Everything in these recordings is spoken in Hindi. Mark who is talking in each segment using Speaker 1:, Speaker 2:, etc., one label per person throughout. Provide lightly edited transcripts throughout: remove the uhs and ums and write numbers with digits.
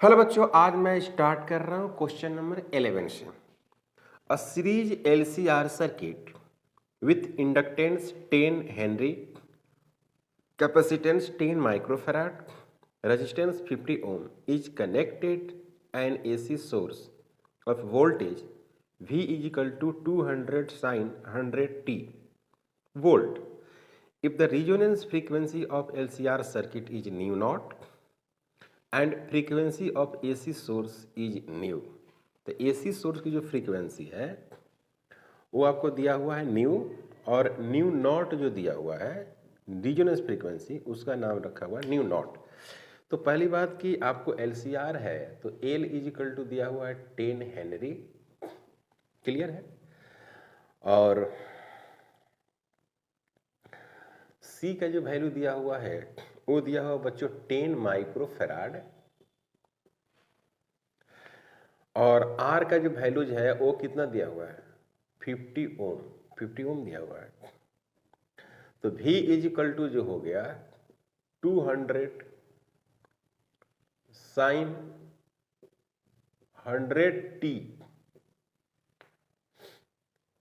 Speaker 1: हेलो बच्चों, आज मैं स्टार्ट कर रहा हूँ क्वेश्चन नंबर 11 से। A series LCR circuit with inductance 10 henry, capacitance 10 microfarad, resistance 50 ohm is connected an AC source of voltage V is equal to 200 sin 100t volt if the resonance frequency of LCR circuit is nu naught and frequency of AC source is new. तो AC सोर्स की जो फ्रीक्वेंसी है वो आपको दिया हुआ है न्यू, और न्यू नॉट जो दिया हुआ है रिजोनेंस फ्रीक्वेंसी, उसका नाम रखा हुआ है न्यू नॉट। तो पहली बात कि आपको LCR है तो L इज इक्वल टू दिया हुआ है 10 हेनरी, क्लियर है। और C का जो वैल्यू दिया हुआ है वो दिया हुआ बच्चों 10 माइक्रोफैराड, और R का जो वैल्यूज है वो कितना दिया हुआ है 50 ओम, 50 ओम दिया हुआ है। तो V इज इक्वल टू जो हो गया 200 sign 100t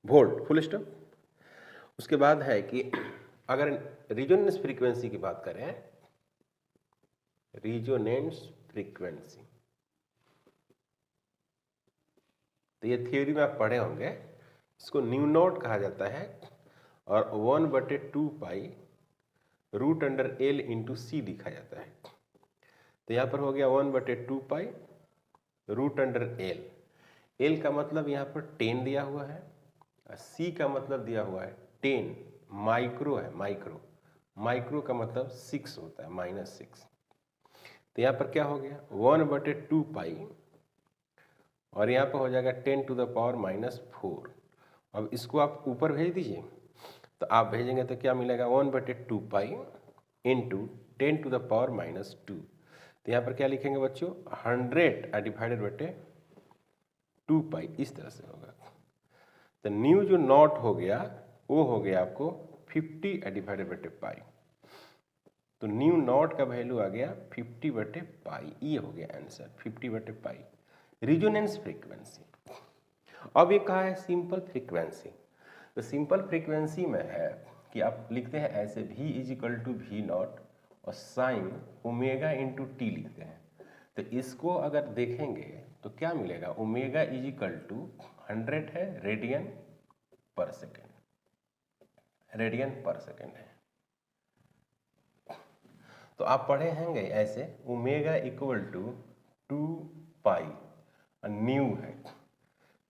Speaker 1: volt, full stop. उसके बाद है कि अगर रिजोनेंस फ्रीक्वेंसी की बात करें, रिजोनेंस फ्रीक्वेंसी, तो ये थ्योरी में आप पढ़े होंगे, इसको न्यू नॉट कहा जाता है, और 1/2 pi root under L into C लिखा जाता है। तो यहाँ पर हो गया 1/2 pi root under L। L का मतलब यहाँ पर 10 दिया हुआ है, और C का मतलब दिया हुआ है 10 माइक्रो है, माइक्रो, माइक्रो का मतलब 6 होता है, -6। तो यहाँ पर क्या हो गया 1/2 पाई, और यहाँ पर हो जाएगा 10 टू द पावर -4। अब इसको आप ऊपर भेज दीजिए, तो आप भेजेंगे तो क्या मिलेगा 1/2 pi into 10 to the power -2। तो यहाँ पर क्या लिखेंगे बच्चों 100 डिवाइडेड बटे 2 पाई, इस तरह से होगा। तो न्यू जो नॉट हो गया वो हो गया आपको 50 डिवाइडेड बटे पाई। तो न्यू नॉट का वैल्यू आ गया 50 बटे पाई, ये हो गया आंसर 50 बटे पाई रिजोनेंस फ्रीक्वेंसी। अब ये कहा है सिंपल फ्रीक्वेंसी। तो सिंपल फ्रीक्वेंसी में है कि आप लिखते हैं ऐसे V is equal to V nought और साइन ओमेगा इंटू टी लिखते हैं। तो इसको अगर देखेंगे तो क्या मिलेगा, ओमेगा इज इक्वल टू 100 है रेडियन पर सेकेंड, रेडियन पर सेकेंड है। तो आप पढ़े होंगे ऐसे omega equal to 2 pi, nu है,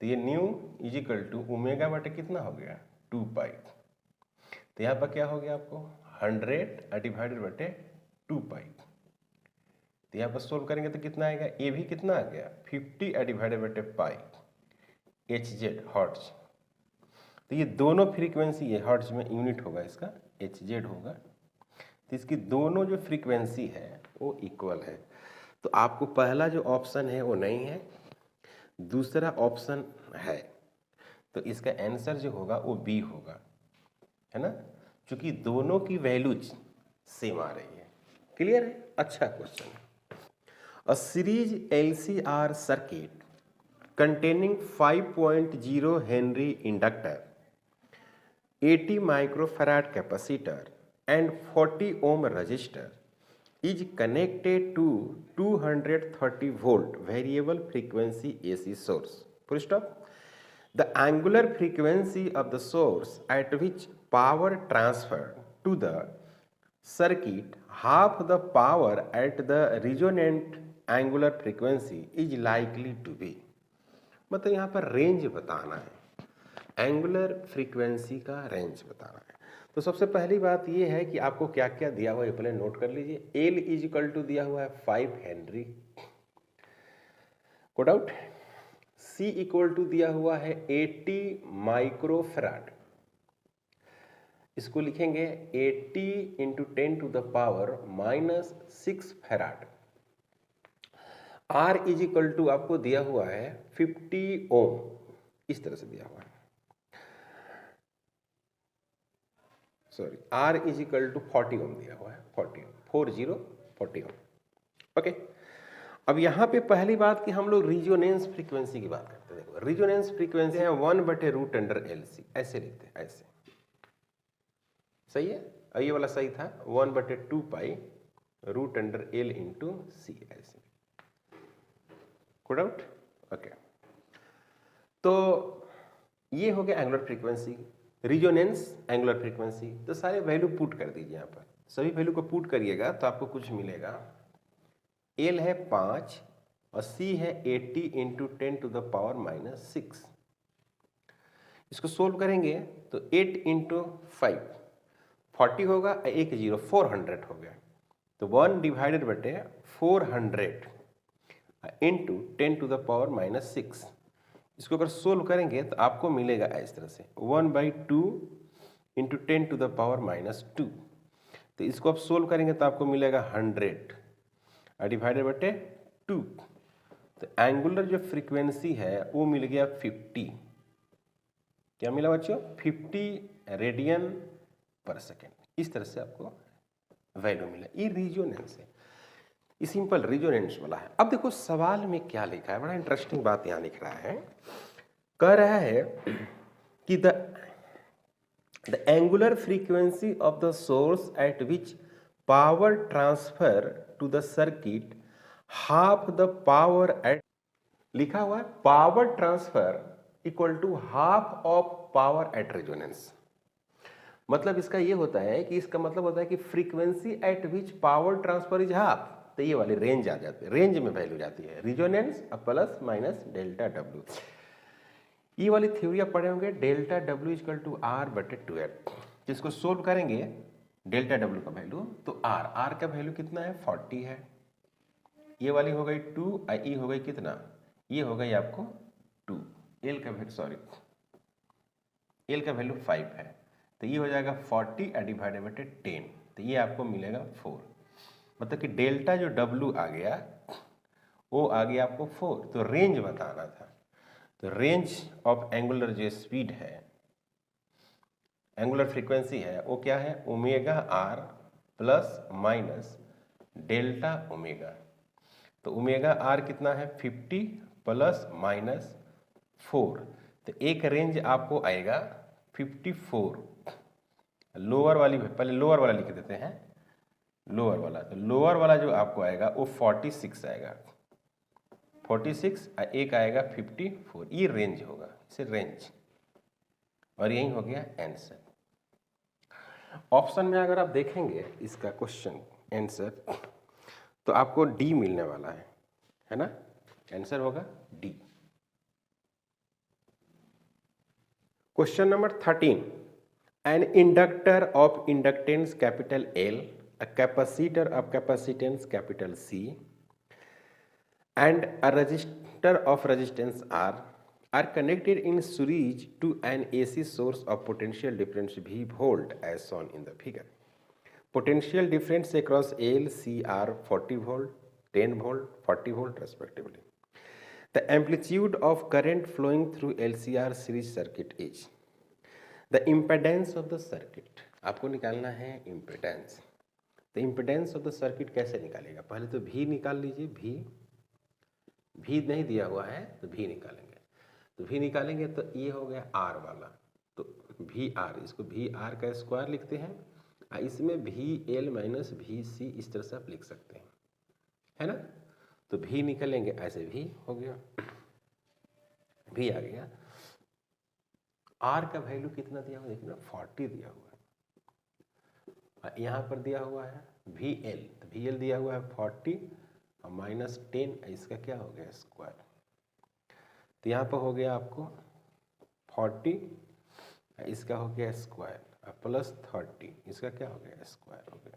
Speaker 1: तो ये nu is equal to omega बटे कितना हो गया 2 पाई। तो यहाँ पर क्या हो गया आपको 100 डिवाइडेड बटे 2 पाई। तो यहाँ पर सोल्व करेंगे तो कितना आएगा, ये भी कितना आ गया 50 डिवाइडेड बटे पाई HZ हर्ट्ज। तो ये दोनों फ्रीक्वेंसी है, हर्ट्ज में यूनिट होगा इसका, HZ होगा। तो इसकी दोनों जो फ्रीक्वेंसी है वो इक्वल है। तो आपको पहला जो ऑप्शन है वो नहीं है, दूसरा ऑप्शन है, तो इसका आंसर जो होगा वो बी होगा, है ना, क्योंकि दोनों की वैल्यूज सेम आ रही है। क्लियर है, अच्छा क्वेश्चन है। अ series LCR circuit containing 5.0 Henry inductor, 80 microfarad capacitor and 40 ohm resistor is connected to 230 volt variable frequency AC source. Full stop. The angular frequency of the source at which power transferred to the circuit half the power at the resonant angular frequency is likely to be। मतलब यहाँ पर रेंज बताना है, एंगुलर फ्रीक्वेंसी का रेंज बताना है। तो सबसे पहली बात ये है कि आपको क्या क्या दिया हुआ है पहले नोट कर लीजिए। L इज इक्वल टू दिया हुआ है 5 हेनरी, कोड आउट। C इक्वल टू दिया हुआ है 80 माइक्रोफैराड, इसको लिखेंगे 80 into 10 to the power -6 farad. R is equal to आपको दिया हुआ है 50 ओम, इस तरह से दिया हुआ है, sorry R is equal to 40 ohm दिया हुआ है, 40 ओम, 40 ओम, ओके। अब यहाँ पे पहली बात कि हम लोग रिजोनेंस फ्रीक्वेंसी की बात करते हैं। देखो रिजोनेंस फ्रीक्वेंसी है 1/√LC, ऐसे लिखते हैं, ऐसे सही है। और ये वाला सही था 1/2π√L इंटू सी, ऐसे। Code out, okay. तो ये हो गया angular frequency, resonance, angular frequency. तो सारे वैल्यू पुट कर दीजिए यहाँ पर, सभी वैल्यू को पुट करिएगा तो आपको कुछ मिलेगा। L है 5 और C है 80 इंटू 10⁻⁻6। इसको सोल्व करेंगे तो 8 इंटू 5 40 होगा, एक 0 400 हो गया। तो 1/400 इंटू 10⁻⁻6। इसको अगर सोल्व करेंगे तो आपको मिलेगा इस तरह से 1/2 इंटू 10⁻⁻2। तो इसको आप सोल्व करेंगे तो आपको मिलेगा 100 /2। तो एंगुलर जो फ्रीक्वेंसी है वो मिल गया 50। क्या मिला बच्चों? 50 रेडियन पर सेकेंड। इस तरह से आपको वैल्यू मिला। ये रिजोनेंस है, ये सिंपल रिजोनेंस वाला है। अब देखो सवाल में क्या लिखा है, बड़ा इंटरेस्टिंग बात यहाँ लिख रहा है। कह रहा है कि the angular frequency of the source at which power transfer to the circuit half the power at, लिखा हुआ है power transfer equal to half of power at resonance. मतलब इसका ये होता है कि इसका मतलब होता है कि frequency eight which power transfer is half, तो ये वाली रेंज आ जाती है, रेंज में वैल्यू जाती है resonance plus minus delta W. ये वाली थ्योरी आप पढ़े होंगे, delta W equal to R/2L। जिसको सोल्व करेंगे डेल्टा डब्ल्यू का वैल्यू तो आर का वैल्यू कितना है 40 है। ये वाली हो गई 2 और ई हो गई कितना, ये हो गई आपको 2। एल का वैल्यू सॉरी एल का वैल्यू 5 है, तो ये हो जाएगा 40 / 10, तो ये आपको मिलेगा 4। मतलब कि डेल्टा जो डब्ल्यू आ गया वो आ गया आपको 4। तो रेंज बताना था, तो रेंज ऑफ एंगुलर जो स्पीड है, एंगुलर फ्रीक्वेंसी है, वो क्या है ω/r plus minus delta omega. तो ω/r कितना है 50 प्लस माइनस 4। तो एक रेंज आपको आएगा 54। लोअर वाली, पहले लोअर वाला लिख देते हैं, लोअर वाला। तो लोअर वाला जो आपको आएगा वो 46 आएगा, 46 और एक आएगा 54। ये रेंज होगा, इसे रेंज। और यही हो गया आंसर। ऑप्शन में अगर आप देखेंगे इसका क्वेश्चन आंसर तो आपको डी मिलने वाला है ना। आंसर होगा D. Question number 13, an inductor of inductance capital L, a capacitor of capacitance capital C, and a resistor of resistance R are connected in series to an AC source of potential difference V volt as shown in the figure. Potential difference across L, C are 40 volt, 10 volt, 40 volt respectively. The amplitude of current flowing through LCR series circuit is the impedance of the circuit. आपको निकालना है impedance। तो impedance of the circuit कैसे निकालेगा? पहले तो V निकाल लीजिए। V नहीं दिया हुआ है तो V निकालेंगे। तो V निकालेंगे तो ये हो गया R वाला, तो VR, इसको VR का स्क्वायर लिखते हैं। इसमें VL माइनस VC इस तरह से आप लिख सकते हैं, है ना। तो V निकलेंगे ऐसे, V हो गया, V आ गया। R का वैल्यू कितना दिया हुआ देखना, 40 दिया हुआ है। यहाँ पर दिया हुआ है VL, तो VL दिया हुआ है 40 और माइनस 10, इसका क्या हो गया स्क्वायर। तो यहाँ पर हो गया आपको 40, इसका हो गया स्क्वायर, प्लस 30, इसका क्या हो गया स्क्वायर हो गया।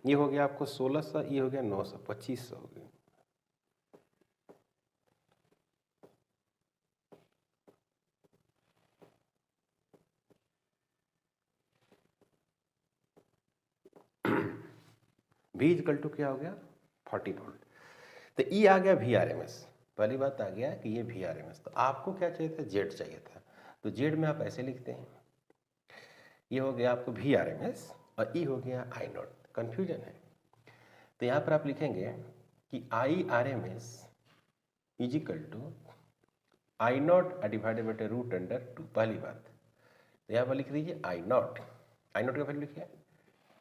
Speaker 1: ये हो गया आपको 1600, ये हो गया 900, 2500 हो गया। V इक्वल टू क्या हो गया 40 वोल्ट। तो E आ गया VRMS। पहली बात आ गया कि ये VRMS। तो आपको क्या चाहिए था, Z चाहिए था, तो Z में आप ऐसे लिखते हैं। ये हो गया आपको VRMS और E हो गया I0। कन्फ्यूजन है। तो यहाँ पर आप लिखेंगे कि I R M S is equal to I nought divided by root under 2। पहली बात तो यहाँ पर लिख दीजिए आई नॉट का वैल्यू लिखिए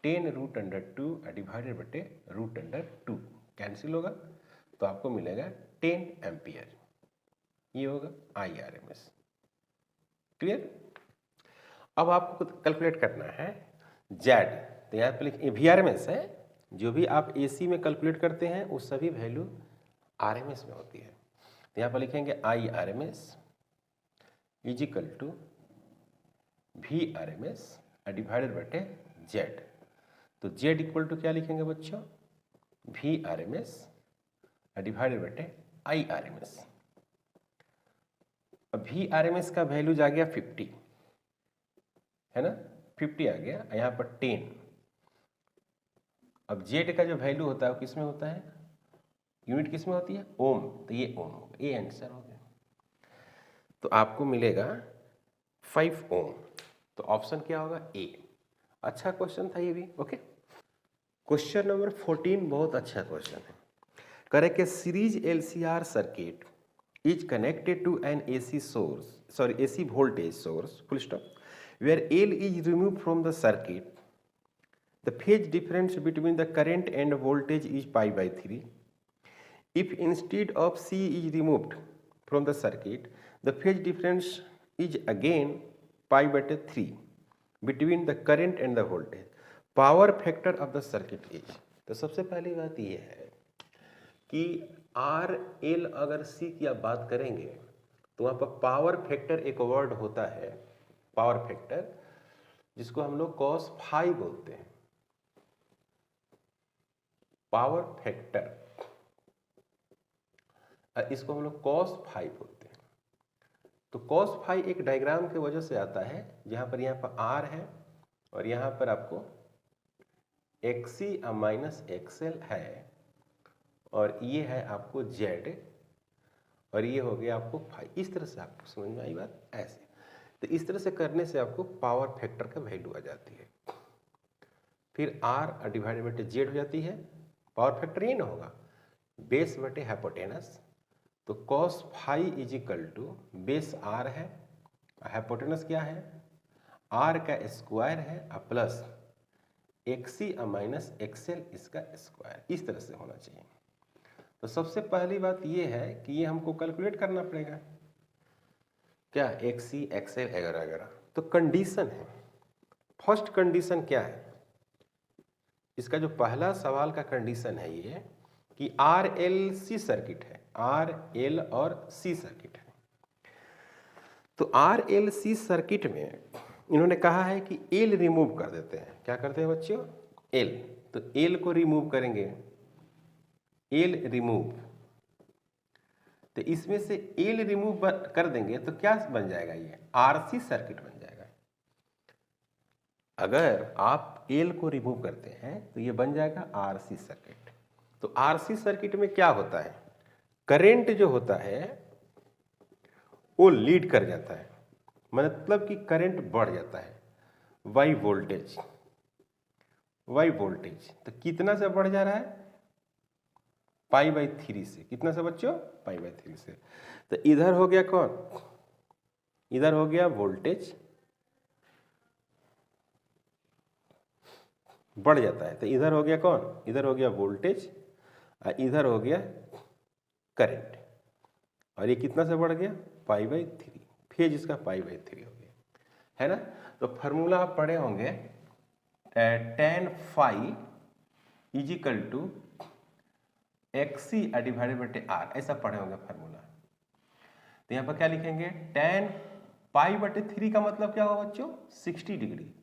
Speaker 1: 10 root under 2 divided by root under 2, cancel होगा तो आपको मिलेगा 10 एम्पियर। ये होगा I R M S. Clear. अब आपको कैलकुलेट करना है जेड। तो यहाँ पर लिखिए वी आर एम एस है, जो भी आप एसी में कैलकुलेट करते हैं वो सभी वैल्यू आर एम एस में होती है। तो यहाँ पर लिखेंगे I R M S is equal to V R M S divided by Z. तो जेड इक्वल टू क्या लिखेंगे बच्चों, V R M S divided by I R M S. अब वी आर एम एस का वैल्यू जा गया 50 है ना, 50 आ गया, यहाँ पर 10। अब जेड का जो वैल्यू होता है वो किस में होता है, यूनिट किस में होती है, ओम। तो ये ओम होगा, ये आंसर हो गया। तो आपको मिलेगा 5 ओम। तो ऑप्शन क्या होगा, ए। अच्छा क्वेश्चन था ये भी। ओके, क्वेश्चन नंबर 14 बहुत अच्छा क्वेश्चन है। करे कि series LCR circuit is connected to an AC source, sorry AC voltage source, full stop, where L is removed from the circuit, the phase difference between the current and voltage is pi by 3. If instead of C is removed from the circuit, the phase difference is again pi by 3 between the current and the voltage. Power factor of the circuit is. तो सबसे पहली बात ये है कि आर एल अगर सी की आप बात करेंगे तो वहाँ पर पावर फैक्टर एक वर्ड होता है, पावर फैक्टर, जिसको हम लोग cos फाई बोलते हैं। पावर फैक्टर इसको हम लोग cos फाई बोलते हैं। तो cos फाई एक डायग्राम की वजह से आता है, जहां पर यहाँ पर R है और यहाँ पर आपको XC माइनस XL है, और ये है आपको Z, और ये हो गया आपको फाई। इस तरह से आपको समझ में आई बात, ऐसे। तो इस तरह से करने से आपको पावर फैक्टर का वैल्यू आ जाती है। फिर R डिवाइडेड बाई जेड हो जाती है। पावर फैक्टर ये ना होगा, बेस बटे हाइपोटेनस। तो cos phi is equal to base R है, हाइपोटेनस क्या है, R का स्क्वायर है, प्लस XC माइनस XL इसका स्क्वायर। इस तरह से होना चाहिए। तो सबसे पहली बात ये है कि ये हमको कैलकुलेट करना पड़ेगा, क्या, XC XL वगैरह वगैरह। तो कंडीशन है, फर्स्ट कंडीशन क्या है, इसका जो पहला सवाल का कंडीशन है ये कि आर एल सी सर्किट है, आर एल और सी सर्किट है। तो आर एल सी सर्किट में इन्होंने कहा है कि एल रिमूव कर देते हैं। क्या करते हैं बच्चों, एल। तो एल को रिमूव करेंगे, एल रिमूव। तो इसमें से एल रिमूव कर देंगे तो क्या बन जाएगा, ये आरसी सर्किट बन जाएगा। अगर आप एल को रिमूव करते हैं तो ये बन जाएगा आरसी सर्किट। तो आरसी सर्किट में क्या होता है, करंट जो होता है वो लीड कर जाता है, मतलब कि करंट बढ़ जाता है वाई वोल्टेज, वाई वोल्टेज। तो कितना से बढ़ जा रहा है, पाई बाई 3 से। कितना से बच्चों, पाई बाई 3 से। तो इधर हो गया कौन, इधर हो गया वोल्टेज बढ़ जाता है। तो इधर हो गया कौन, इधर हो गया वोल्टेज, और इधर हो गया करंट, और ये कितना से बढ़ गया, पाई बाई 3। फेज इसका पाई बाई 3 हो गया, है ना। तो फार्मूला आप पढ़े होंगे, tan phi is equal to XC divided by R, ऐसा पढ़े होंगे फार्मूला। तो यहाँ पर क्या लिखेंगे, tan पाई बटे 3 का मतलब क्या होगा बच्चों, 60 डिग्री,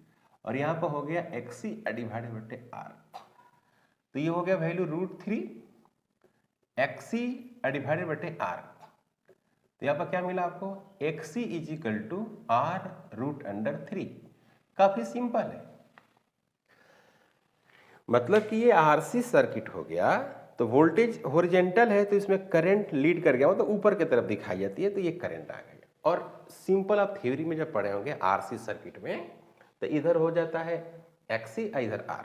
Speaker 1: और यहाँ पर हो गया XC डिवाइडेड बाई R। तो ये हो गया value √3 XC divided by R। तो यहाँ पर क्या मिला आपको, XC is equal to R√3। काफी सिंपल है, मतलब कि ये आरसी सर्किट हो गया। तो वोल्टेज हॉरिजॉन्टल है तो इसमें करंट लीड कर गया, मतलब तो ऊपर की तरफ दिखाई जाती है, तो ये करंट आ गया। और सिंपल आप थ्योरी में जब पढ़े होंगे आरसी सर्किट में, तो इधर हो जाता है XC, इधर R।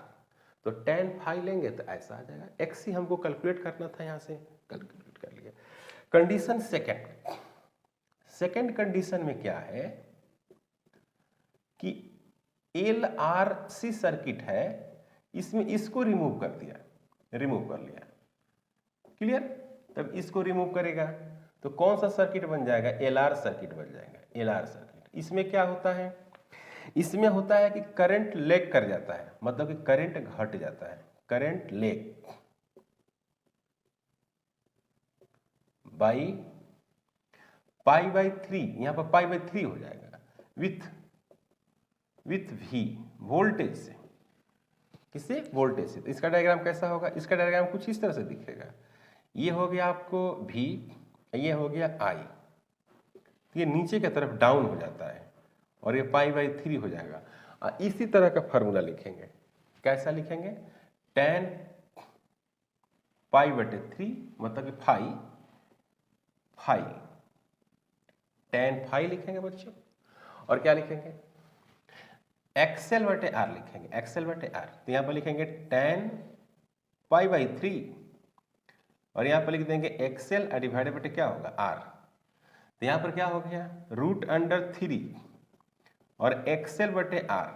Speaker 1: तो tan phi लेंगे तो ऐसा आ जाएगा। XC हमको कैलकुलेट करना था, यहाँ से कैलकुलेट कर लिया। कंडीशन सेकेंड कंडीशन में क्या है कि LRC सर्किट है, इसमें इसको रिमूव कर दिया, रिमूव कर लिया, क्लियर। तब इसको रिमूव करेगा तो कौन सा सर्किट बन जाएगा? LR सर्किट बन जाएगा, LR सर्किट। इसमें क्या होता है? इसमें होता है कि करंट लेग कर जाता है, मतलब कि करंट घट जाता है, current leg by pi by 3, यहां पर पाई बाई 3 हो जाएगा विथ V, वोल्टेज से। किससे? वोल्टेज से। तो इसका डायग्राम कैसा होगा? इसका डायग्राम कुछ इस तरह से दिखेगा। ये हो गया आपको V, ये हो गया I, ये नीचे की तरफ डाउन हो जाता है और ये पाई बाई 3 हो जाएगा। इसी तरह का फार्मूला लिखेंगे। कैसा लिखेंगे? tan पाई बटे 3 मतलब कि फाई tan फाई लिखेंगे बच्चों। और क्या लिखेंगे? एक्सएल बटे आर लिखेंगे, एक्सएल बटे आर। तो यहाँ पर लिखेंगे tan पाई बाई 3 और यहाँ पर लिख देंगे एक्सएल डिवाइडेड बटे क्या होगा? आर। तो यहाँ पर क्या हो गया? √3 और एक्सएल बटे R.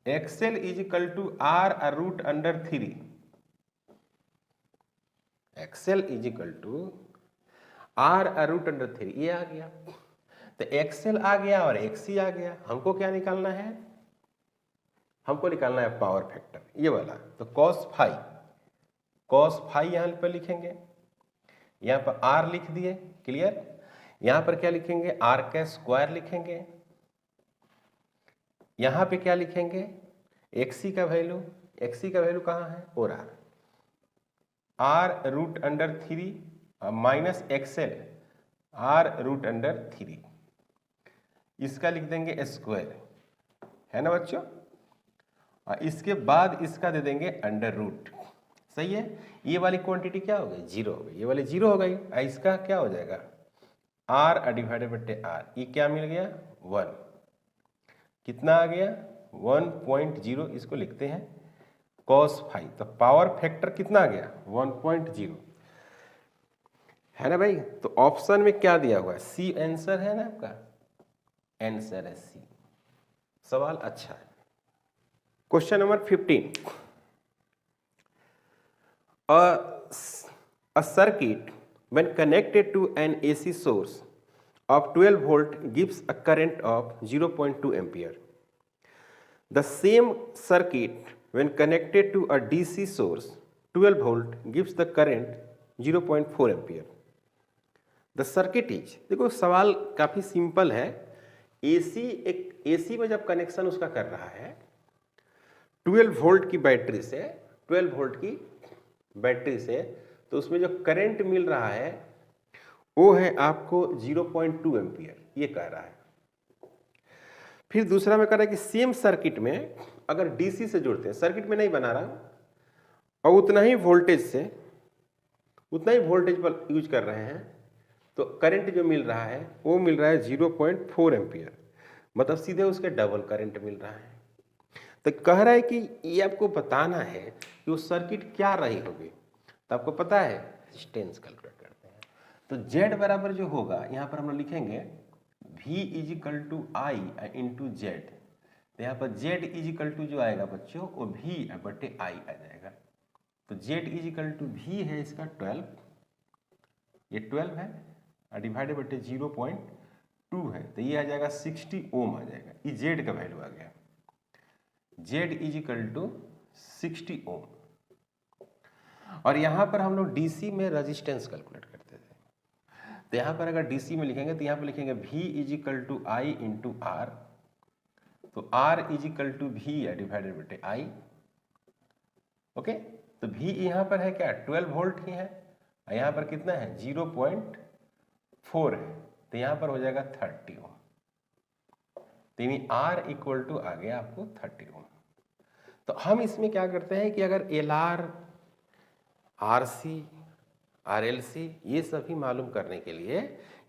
Speaker 1: XL is equal to R √3, XL is equal to R √3, ये आ गया। तो एक्सएल आ गया और एक्सी आ गया। हमको क्या निकालना है? हमको निकालना है पावर फैक्टर, ये वाला। तो कॉस फाई यहां पर लिखेंगे, यहां पर आर लिख दिए, क्लियर। यहां पर क्या लिखेंगे? आर का स्क्वायर लिखेंगे। यहां पे क्या लिखेंगे? एक्सी का वैल्यू, एक्सी का वैल्यू कहां है? और आर √3 माइनस एक्सएल R√3, इसका लिख देंगे स्क्वायर, है ना बच्चों। इसके बाद इसका दे देंगे √। सही है। ये वाली क्वांटिटी क्या हो गई? 0 हो गई, ये वाली 0 हो गई। इसका क्या हो जाएगा? R डिवाइडेड बटे R। ये क्या मिल गया? 1। कितना आ गया? 1.0। इसको लिखते हैं cos फाई। तो पावर फैक्टर कितना आ गया? 1.0, है ना भाई। तो ऑप्शन में क्या दिया हुआ है? सी आंसर है ना आपका, आंसर है सी। सवाल अच्छा है। Question number 15, a circuit when connected to an AC source of 12 volt gives a current of 0.2 ampere. The same circuit when connected to a DC source 12 volt gives the current 0.4 ampere. The circuit is, देखो सवाल काफी सिंपल है। एसी में जब कनेक्शन उसका कर रहा है 12 वोल्ट की बैटरी से, 12 वोल्ट की बैटरी से, तो उसमें जो करंट मिल रहा है वो है आपको 0.2 एम्पियर, ये कह रहा है। फिर दूसरा में कह रहा है कि सेम सर्किट में अगर डीसी से जोड़ते हैं, सर्किट में नहीं बना रहा, और उतना ही वोल्टेज पर यूज कर रहे हैं, तो करंट जो मिल रहा है वो मिल रहा है 0.4 एम्पियर, मतलब सीधे उसके डबल करंट मिल रहा है। तो कह रहा है कि ये आपको बताना है कि वो सर्किट क्या रही होगी। तो आपको पता है, रेजिस्टेंस कैलकुलेट करते हैं। तो Z बराबर जो होगा, यहाँ पर हम लोग लिखेंगे V is equal to I into Z. तो यहाँ पर Z इज इक्वल टू जो आएगा बच्चों वो V बटे आई आ जाएगा। तो Z is equal to V है इसका 12, ये 12 है, डिवाइडेड बटे 0.2 है, तो ये आ जाएगा 60 ओम आ जाएगा। ये Z का वैल्यू आ गया, Z इज इक्वल टू 60 ओम। और यहाँ पर हम लोग डीसी में रेजिस्टेंस कैलकुलेट करते थे, तो यहाँ पर अगर डीसी में लिखेंगे तो यहाँ पर लिखेंगे V is equal to I into R. तो R is equal to V divided बटे I। ओके, तो V यहाँ पर है क्या? 12 वोल्ट ही है, और यहाँ पर कितना है? 0.4 है, तो यहाँ पर हो जाएगा 30 ओम। तो R इक्वल टू आ गया आपको 30 ओम। तो हम इसमें क्या करते हैं कि अगर LR, RC, RLC ये सभी मालूम करने के लिए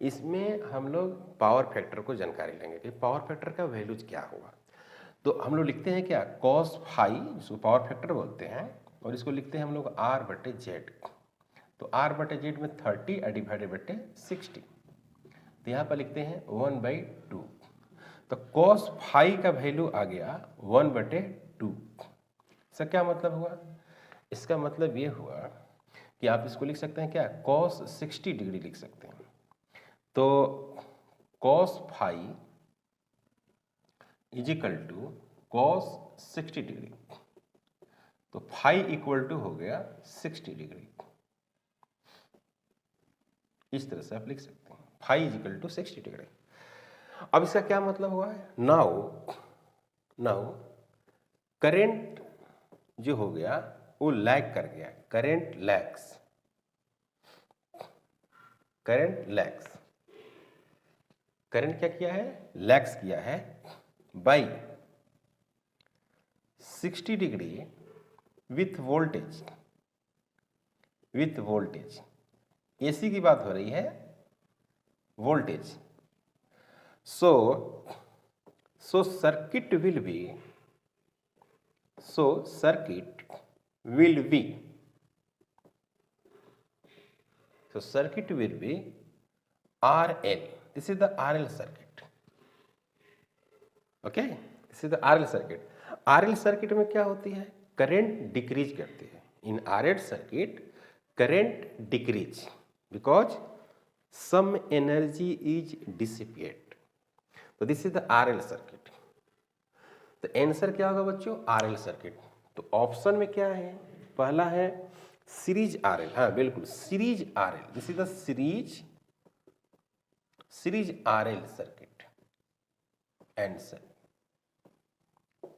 Speaker 1: इसमें हम लोग पावर फैक्टर को जानकारी लेंगे कि पावर फैक्टर का वैल्यूज क्या होगा। तो हम लोग लिखते हैं क्या, cos फाई, जिसको पावर फैक्टर बोलते हैं, और इसको लिखते हैं हम लोग r/z। तो r/z में 30 डिवाइडेड बटे 60, तो यहाँ पर लिखते हैं 1/2। तो cos फाई का वैल्यू आ गया 1/2। इसका क्या मतलब हुआ, इसका मतलब ये हुआ कि आप इसको लिख सकते हैं क्या, cos 60 डिग्री लिख सकते हैं। तो cos phi is equal to cos 60 degree, तो फाई इक्वल टू हो गया 60 डिग्री। इस तरह से आप लिख सकते हैं, phi is equal to 60 degree. अब इसका क्या मतलब हुआ है, नाउ करंट जो हो गया वो लैग कर गया, करंट लैग्स, करंट क्या किया है, लैग्स किया है by 60 degree with voltage, AC की बात हो रही है, voltage. So circuit will be RL. This is the RL circuit. Okay, this is the RL circuit. RL circuit में क्या होती है, करंट डिक्रीज करती है। In RL circuit current decrease because some energy is dissipate. तो this is the RL circuit. तो आंसर क्या होगा बच्चों, RL सर्किट। तो ऑप्शन में क्या है, पहला है सीरीज RL, हाँ बिल्कुल series RL, this is the series RL circuit. Answer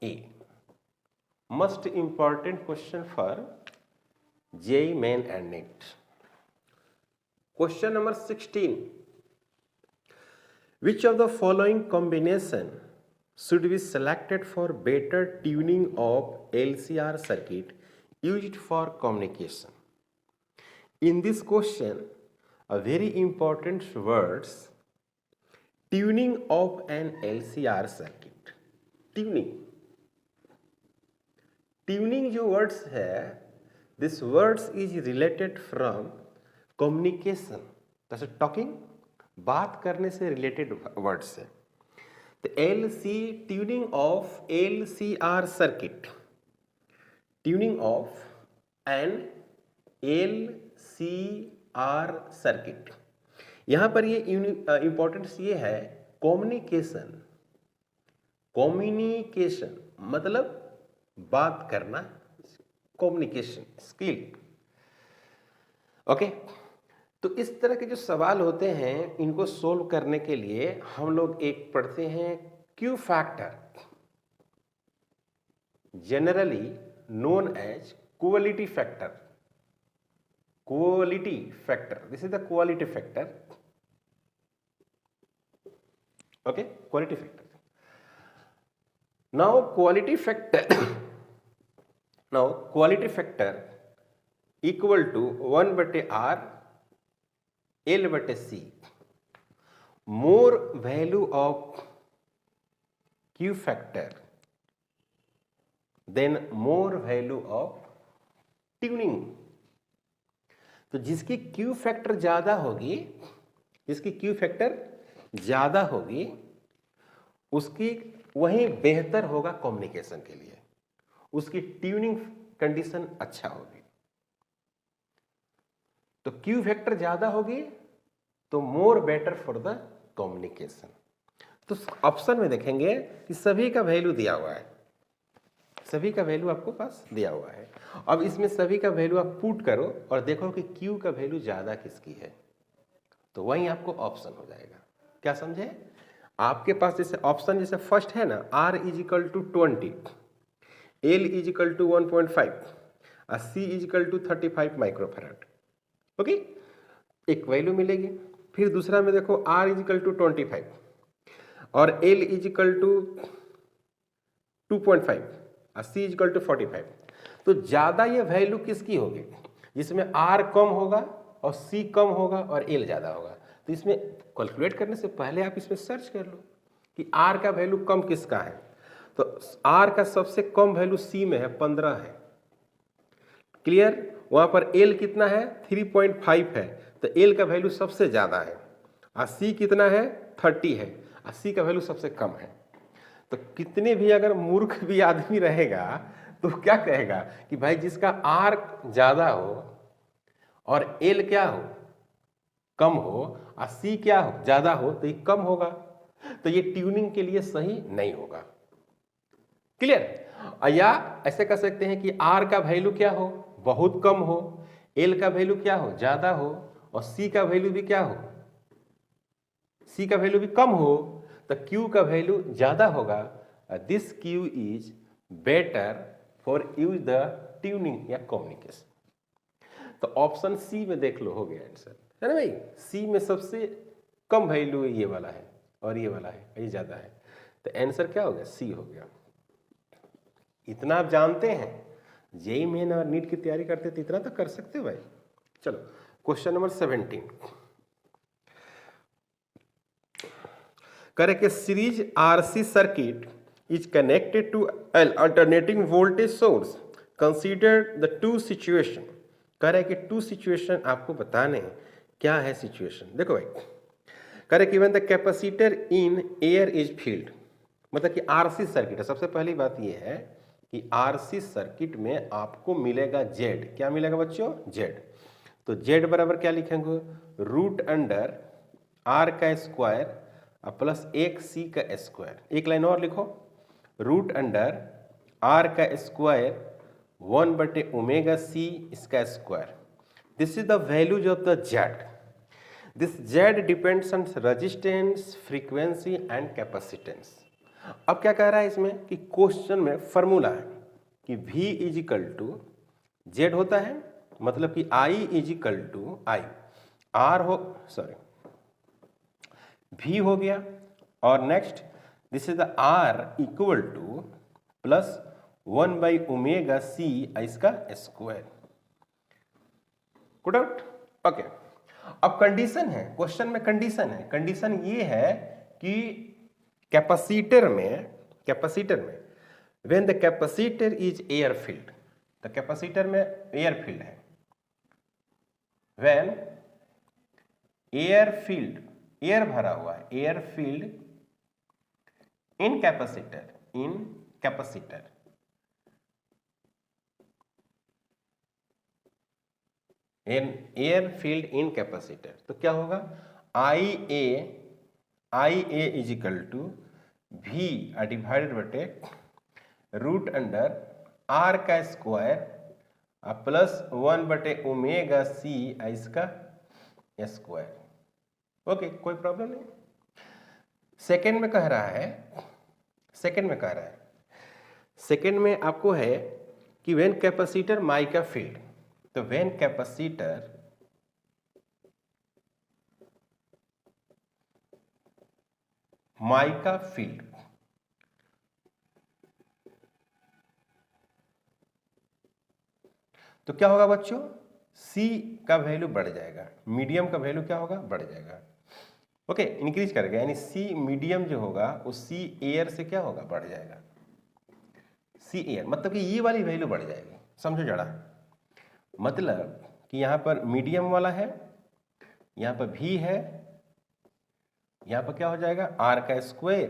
Speaker 1: A. Must important question for JEE main and net. Question number 16. Which of the following combination should be selected for better tuning of LCR circuit used for communication? In this question, a very important words, tuning of an LCR circuit. Tuning जो words है, this words is related from communication, जैसे टॉकिंग, बात करने से रिलेटेड वर्ड्स है। तो tuning of LCR circuit, tuning of an LCR circuit. यहां पर ये इंपॉर्टेंस ये है, कम्युनिकेशन मतलब बात करना, कम्युनिकेशन स्किल। ओके, तो इस तरह के जो सवाल होते हैं, इनको सोल्व करने के लिए हम लोग एक पढ़ते हैं Q factor, generally known as quality factor. This is the quality factor. Okay, quality factor. Now quality factor equal to 1/R L/C। More value of Q factor then more value of tuning. तो जिसकी Q फैक्टर ज्यादा होगी, उसकी वही बेहतर होगा कम्युनिकेशन के लिए, उसकी ट्यूनिंग कंडीशन अच्छा होगी। तो Q फैक्टर ज्यादा होगी तो more better for the communication. तो ऑप्शन में देखेंगे कि सभी का वैल्यू दिया हुआ है, सभी का वैल्यू आपको पास दिया हुआ है। अब इसमें सभी का वैल्यू आप पुट करो और देखो कि Q का वैल्यू ज्यादा किसकी है, तो वही आपको ऑप्शन हो जाएगा। क्या समझे, आपके पास जैसे ऑप्शन जैसे फर्स्ट है ना, R = 20, L = 1.5 और C = 35 माइक्रोफैराड। ओके, एक वैल्यू मिलेगी। फिर दूसरा में देखो R = 25 और L = 2.5 और C = 45। तो ज्यादा ये वैल्यू किसकी होगी, जिसमें R कम होगा और C कम होगा और L ज्यादा होगा। तो इसमें कैलकुलेट करने से पहले आप इसमें सर्च कर लो कि R का वैल्यू कम किसका है। तो तो R का सबसे कम वैल्यू C में है 15 है, क्लियर। वहां पर L कितना है 3.5 है, तो L का वैल्यू सबसे ज्यादा है, और C कितना है 30 है, और C का वैल्यू सबसे कम है। तो कितने भी अगर मूर्ख भी आदमी रहेगा तो क्या कहेगा कि भाई जिसका R ज्यादा हो और L क्या हो कम हो और C क्या हो ज्यादा हो, तो ये कम होगा, तो ये ट्यूनिंग के लिए सही नहीं होगा, क्लियर। या ऐसे कर सकते हैं कि R का वैल्यू क्या हो बहुत कम हो, L का वैल्यू क्या हो ज्यादा हो, और C का वैल्यू भी क्या हो, C का वैल्यू भी कम हो, तो Q का वैल्यू ज्यादा होगा। This Q is better for use the tuning या कम्युनिकेशन। तो ऑप्शन सी में देख लो हो गया आंसर, है ना भाई। सी में सबसे कम वैल्यू ये वाला है और ये वाला है, ये ज्यादा है, तो आंसर क्या हो गया सी हो गया। इतना आप जानते हैं, जेई मेन और नीट की तैयारी करते तो इतना तो कर सकते हो भाई। चलो क्वेश्चन नंबर 17 करें कि series RC circuit is connected to an alternating voltage source. Consider the two situation. कह रहे कि टू सिचुएशन आपको बताने हैं, क्या है सिचुएशन। देखो भाई कह रहे कि when the capacitor in air is filled, मतलब कि आरसी सर्किट है। सबसे पहली बात यह है कि आरसी सर्किट में आपको मिलेगा जेड, क्या मिलेगा बच्चों जेड। तो जेड बराबर क्या लिखेंगे रूट अंडर आर का स्क्वायर प्लस एक सी का स्क्वायर। एक लाइन और लिखो रूट अंडर आर का स्क्वायर 1/ओमेगा c इसका square. This is the values of the Z. This Z depends on resistance frequency and capacitance. अब क्या कह रहा है इसमें कि क्वेश्चन में फॉर्मूला है कि V is equal to Z होता है, मतलब कि I is equal to I R हो सॉरी V हो गया, और next this is the R equal to plus 1/ओमेगा c इसका स्क्वायर। Good out okay. अब कंडीशन है, क्वेश्चन में कंडीशन है। कंडीशन ये है कि कैपेसिटर में when the capacitor is air filled, तो कैपेसिटर में एयर फील्ड है, व्हेन एयर फील्ड एयर भरा हुआ है, air filled in capacitor air filled in capacitor, तो क्या होगा I a is equal to V divided बटे रूट अंडर आर का स्क्वायर प्लस 1/ओमेगा c इसका स्क्वायर। ओके कोई प्रॉब्लम नहीं। सेकेंड में कह रहा है सेकेंड में आपको है कि व्हेन कैपेसिटर माइका फील्ड, तो व्हेन कैपेसिटर माइका फील्ड तो क्या होगा बच्चों C का वैल्यू बढ़ जाएगा, मीडियम का वैल्यू क्या होगा बढ़ जाएगा, ओके इंक्रीज करेगा, यानी C मीडियम जो होगा वो C एयर से क्या होगा बढ़ जाएगा। C एयर मतलब कि ये वाली वैल्यू बढ़ जाएगी, समझो जरा। मतलब कि यहाँ पर मीडियम वाला है, यहाँ पर V है, यहाँ पर क्या हो जाएगा R का स्क्वायर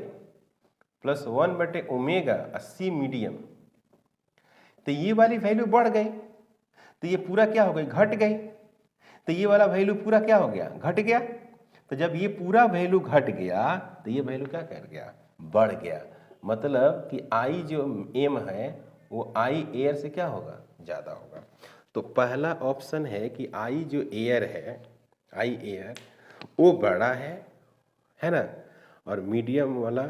Speaker 1: प्लस 1/ओमेगा C मीडियम, तो ये वाली वैल्यू बढ़ गई, तो ये पूरा क्या हो गई घट गई, तो ये वाला वैल्यू पूरा क्या हो गया घट गया। तो जब ये पूरा वैल्यू घट गया तो ये वैल्यू क्या कर गया बढ़ गया, मतलब कि I जो M है वो I एयर से क्या होगा ज़्यादा होगा। तो पहला ऑप्शन है कि I जो एयर है I एयर वो बड़ा है ना, और मीडियम वाला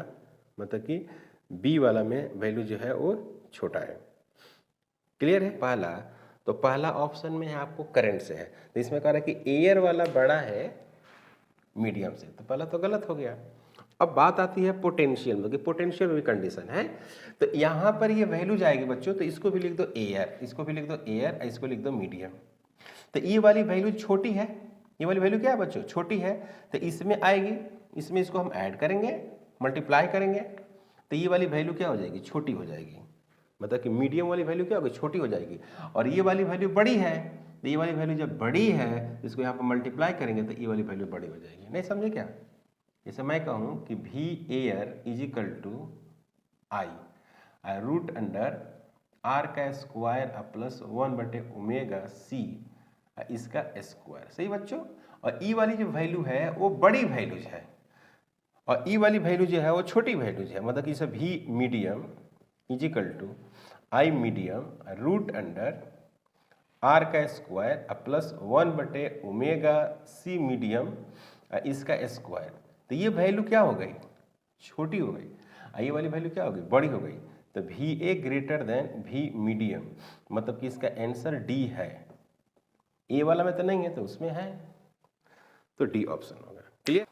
Speaker 1: मतलब कि B वाला में वैल्यू जो है वो छोटा है। क्लियर है पहला, तो पहला ऑप्शन में है आपको करंट से है, तो इसमें कह रहा है कि एयर वाला बड़ा है मीडियम से, तो पहला तो गलत हो गया। अब बात आती है पोटेंशियल में, कि पोटेंशियल में भी कंडीशन है, तो यहाँ पर ये वैल्यू जाएगी बच्चों, तो इसको भी लिख दो एयर, इसको भी लिख दो एयर, इसको लिख दो मीडियम। तो ये वाली वैल्यू छोटी है, ये वाली वैल्यू क्या है बच्चों छोटी है, तो इसमें आएगी, इसमें इसको हम ऐड करेंगे मल्टीप्लाई करेंगे, तो ये वाली वैल्यू क्या हो जाएगी, छोटी हो जाएगी, मतलब कि मीडियम वाली वैल्यू क्या होगी, छोटी हो जाएगी। और ये वाली वैल्यू बड़ी है, तो ये वाली वैल्यू जब बड़ी है इसको यहाँ पर मल्टीप्लाई करेंगे तो ये वाली वैल्यू बड़ी हो जाएगी। नहीं समझे क्या? जैसे मैं कहूँ कि V air is equal to I root under R का स्क्वायर प्लस 1/ओमेगा c इसका स्क्वायर। सही बच्चों? और ई वाली जो वैल्यू है वो बड़ी वैल्यूज है और ई वाली वैल्यू जो है वो छोटी वैल्यूज है, मतलब कि इसे V medium is equal to I medium root under R का स्क्वायर प्लस 1/ओमेगा c मीडियम इसका स्क्वायर। तो ये वैल्यू क्या हो गई, छोटी हो गई, ये वाली वैल्यू क्या हो गई, बड़ी हो गई। तो V A greater than V medium, मतलब कि इसका आंसर डी है। ए वाला में तो नहीं है तो उसमें है, तो डी ऑप्शन होगा। Clear?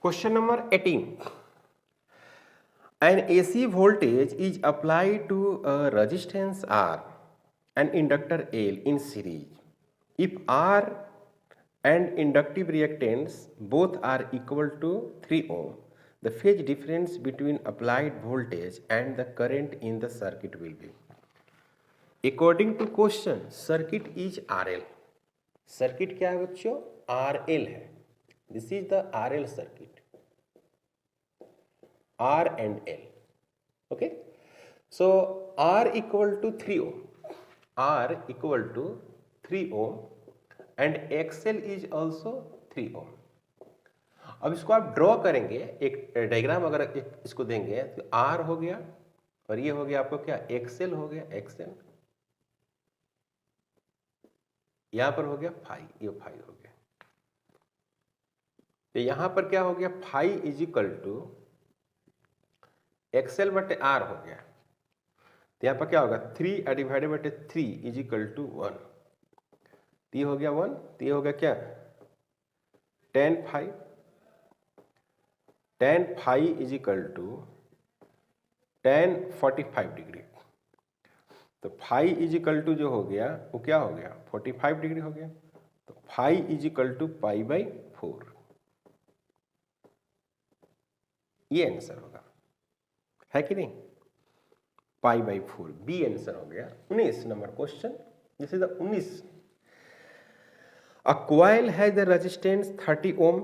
Speaker 1: Question number 18, an AC voltage is applied to a resistance R and inductor L in series. If R and inductive reactance both are equal to 3 ohm, the phase difference between applied voltage and the current in the circuit will be. According to question, circuit is RL. Circuit क्या है बच्चों? RL है. This is the RL circuit. R and L. Okay. So R equal to 3 ohm. R equal to 3 ohm and XL is also 3 ohm. अब इसको आप ड्रॉ करेंगे, एक डायग्राम अगर इसको देंगे तो R हो गया और ये हो गया आपको क्या, XL हो गया, XL यहां पर हो गया फाई, ये फाई हो गया। तो यहां पर क्या हो गया, phi is equal to XL बटे R हो गया। तो यहाँ पर क्या होगा, 3 डिवाइडेड बटे 3 इज इक्वल टू 1। ये हो गया 1, तो ये हो गया क्या, tan phi is equal to tan 45 degree. तो फाई इज इक्वल टू जो हो गया वो क्या हो गया, 45 डिग्री हो गया। तो फाई इज इक्वल टू π/4, ये आंसर होगा, है कि नहीं, π/4 बी आंसर हो गया। 19 number question, this is the 19। A coil has a resistance 30 ohm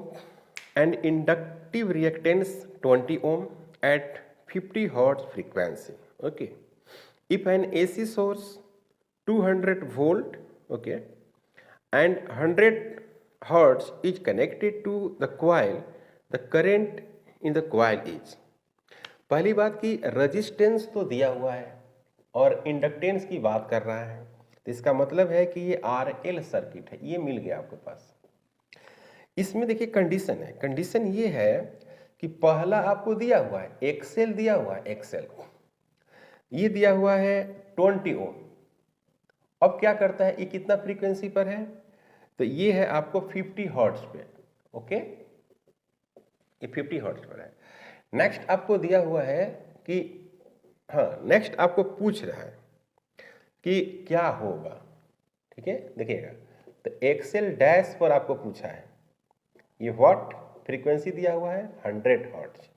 Speaker 1: and inductive reactance 20 ohm at 50 hertz frequency. Okay. If an AC source 200 volt, okay, and 100 hertz is connected to the coil, the current in the coil is. पहली बात की रेजिस्टेंस तो दिया हुआ है और इंडक्टेंस की बात कर रहा है, तो इसका मतलब है कि ये RL सर्किट है, ये मिल गया आपके पास। इसमें देखिए कंडीशन है, कंडीशन ये है कि पहला आपको दिया हुआ है एक्सेल, दिया हुआ है एक्सेल, ये दिया हुआ है 20 ओम। अब क्या करता है, ये कितना फ्रीक्वेंसी पर है, तो ये है आपको 50 हर्ट्ज पे। ओके, ये 50 हर्ट्ज पर है। नेक्स्ट आपको दिया हुआ है कि हाँ, नेक्स्ट आपको पूछ रहा है कि क्या होगा, ठीक है, देखिएगा। तो एक्सेल डैश पर आपको पूछा है, ये व्हाट फ्रीक्वेंसी दिया हुआ है 100 हर्ट्ज।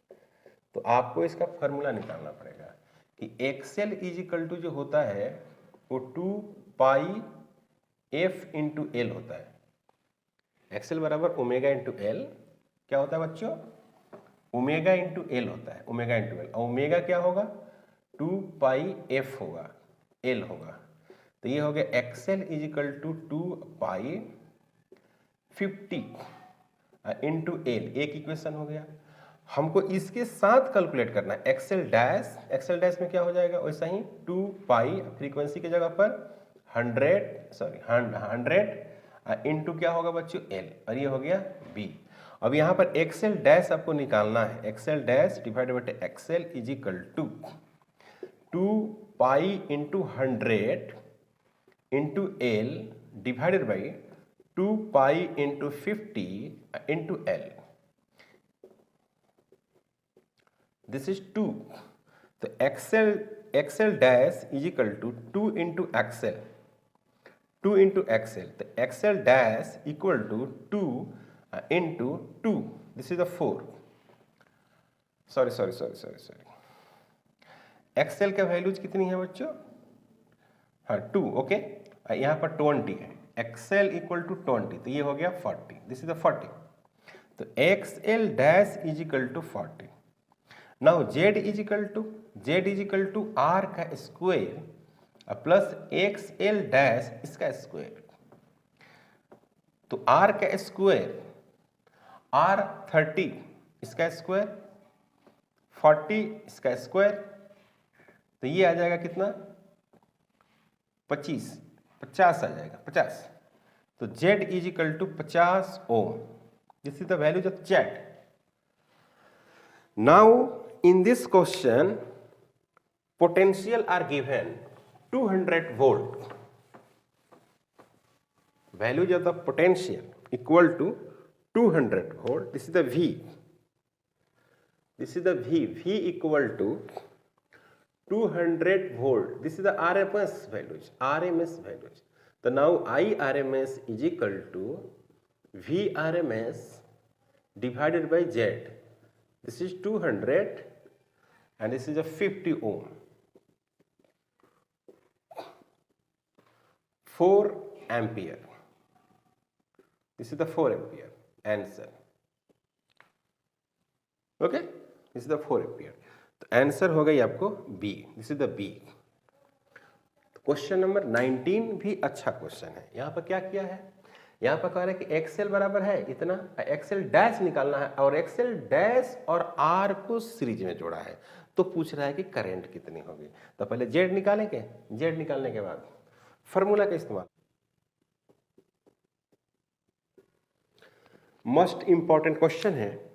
Speaker 1: तो आपको इसका फॉर्मूला निकालना पड़ेगा कि एक्सेल इज इक्वल टू जो होता है वो 2πf इंटू एल होता है। एक्सेल बराबर ओमेगा इंटू एल, क्या होता है बच्चों, ओमेगा इंटू एल होता है, ओमेगा इंटू एल। ओमेगा क्या होगा, 2πf होगा, एल होगा। तो ये हो गया X L is equal to 2π50 into L, एक इक्वेशन हो गया। हमको इसके साथ कैलकुलेट करना है एक्सेल डैश, एक्सेल डैश में क्या हो जाएगा, वैसा ही 2π फ्रीक्वेंसी की जगह पर 100 इंटू क्या होगा बच्चों, एल, और ये हो गया बी। अब यहाँ पर एक्सेल डैश आपको निकालना है, X L dash divided by X L is equal to 2π into 100 into L divided by 2π into 50 into L, this is 2। तो X L dash is equal to 2 into X L, 2 into X L. तो X L dash equal to 2 into 2, this is the 4, sorry, X L का वैल्यूज कितनी है बच्चों? हाँ 2, ओके। यहाँ पर 20 है, एक्सएल इक्वल टू 20, तो ये हो गया 40, दिस इज द 40। तो XL dash is equal to 40। Now Z is equal to R का स्क्वायर प्लस एक्सएल डैश इसका स्क्वायर। तो आर का स्क्वायर, आर 30 इसका स्क्वायर, 40 इसका स्क्वायर, तो ये आ जाएगा कितना? 50 आ जाएगा 50। तो Z is equal to 50 ohm, this is the values of Z। Now in this question potential are given 200 volt, values of the potential equal to 200 volt, this is the V, this is the V equal to 200 volt, this is the RMS values, so now IRMS is equal to VRMS divided by Z, this is 200 and this is a 50 ohm, 4 ampere, this is the 4 ampere answer, okay, this is the 4 ampere। तो आंसर हो गई आपको B, this is the B. Question number 19 भी अच्छा क्वेश्चन है। यहाँ पर क्या किया है, यहाँ पर कह रहे हैं कि एक्सएल बराबर है इतना, एक्सएल डैश निकालना है और एक्सएल डैश और आर को सीरीज में जोड़ा है, तो पूछ रहा है कि करंट कितनी होगी। तो पहले जेड निकालेंगे, जेड निकालने के बाद फॉर्मूला का इस्तेमाल, मोस्ट इंपॉर्टेंट क्वेश्चन है।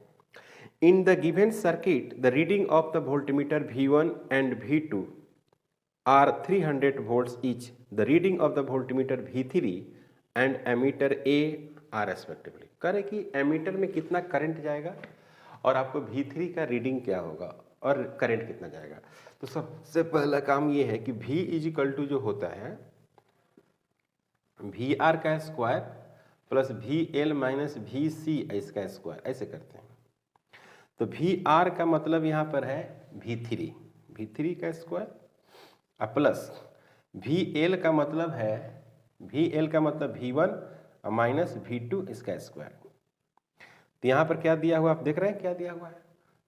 Speaker 1: In the given circuit, the reading of the voltmeter V1 and V2 are 300 volts each. The reading of the voltmeter V3 and ammeter A are respectively. करें कि एमीटर में कितना करंट जाएगा और आपको V3 का रीडिंग क्या होगा और करंट कितना जाएगा। तो सबसे पहला काम ये है कि V इज इक्वल टू जो होता है VR का square plus VL minus VC इसका स्क्वायर, ऐसे करते हैं। तो VR का मतलब यहाँ पर है V3 का स्क्वायर प्लस VL का मतलब है V1 माइनस V2 इसका स्क्वायर। तो यहाँ पर क्या दिया हुआ आप देख रहे हैं, क्या दिया हुआ है,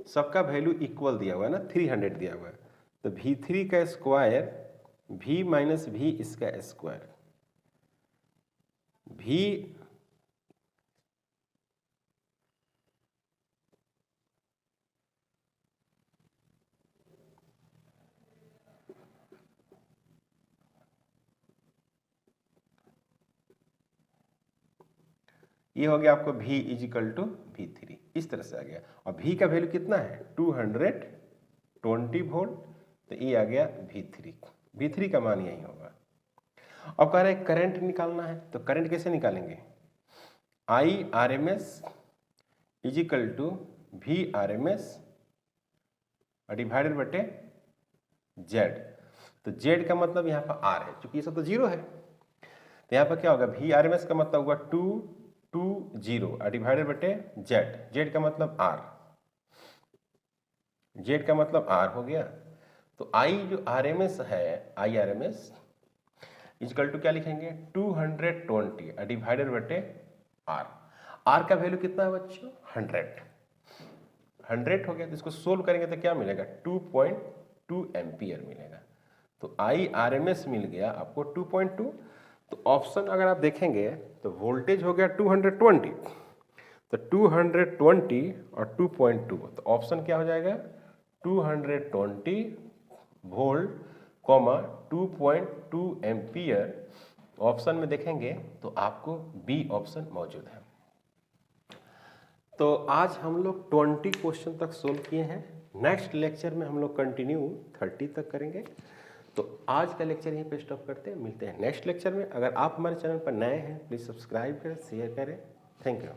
Speaker 1: सबका वैल्यू इक्वल दिया हुआ है ना, 300 दिया हुआ है। तो V3 का स्क्वायर V माइनस V इसका स्क्वायर, V ये हो गया आपको V is equal to V3, इस तरह से आ गया। और V का वैल्यू कितना है 220 वोल्ट, तो ये आ गया V3 का मान यही होगा। अब कह रहे हैं करंट निकालना है, तो करंट कैसे निकालेंगे, IRMS is equal to VRMS divided बटे Z। तो Z का मतलब यहाँ पर R है, क्योंकि ये सब तो जीरो है, तो यहाँ पर क्या होगा VRMS का मतलब होगा 220 डिवाइडेड बटे Z का मतलब R, Z का मतलब R हो गया। तो I जो RMS है, IRMS इक्वल टू क्या लिखेंगे 220 डिवाइडेड बटे R का वैल्यू कितना है बच्चों 100 हो गया। तो इसको सोल्व करेंगे तो क्या मिलेगा 2.2 एम्पियर मिलेगा। तो IRMS मिल गया आपको 2.2। तो ऑप्शन अगर आप देखेंगे तो वोल्टेज हो गया 220, तो 220 और 2.2, तो ऑप्शन क्या हो जाएगा 220 वोल्ट, 2.2 एम्पियर। ऑप्शन में देखेंगे तो आपको बी ऑप्शन मौजूद है। तो आज हम लोग 20 क्वेश्चन तक सोल्व किए हैं। नेक्स्ट लेक्चर में हम लोग कंटिन्यू 30 तक करेंगे। तो आज का लेक्चर यहीं पे स्टॉप करते हैं, मिलते हैं नेक्स्ट लेक्चर में। अगर आप हमारे चैनल पर नए हैं प्लीज़ सब्सक्राइब करें, शेयर करें। Thank you.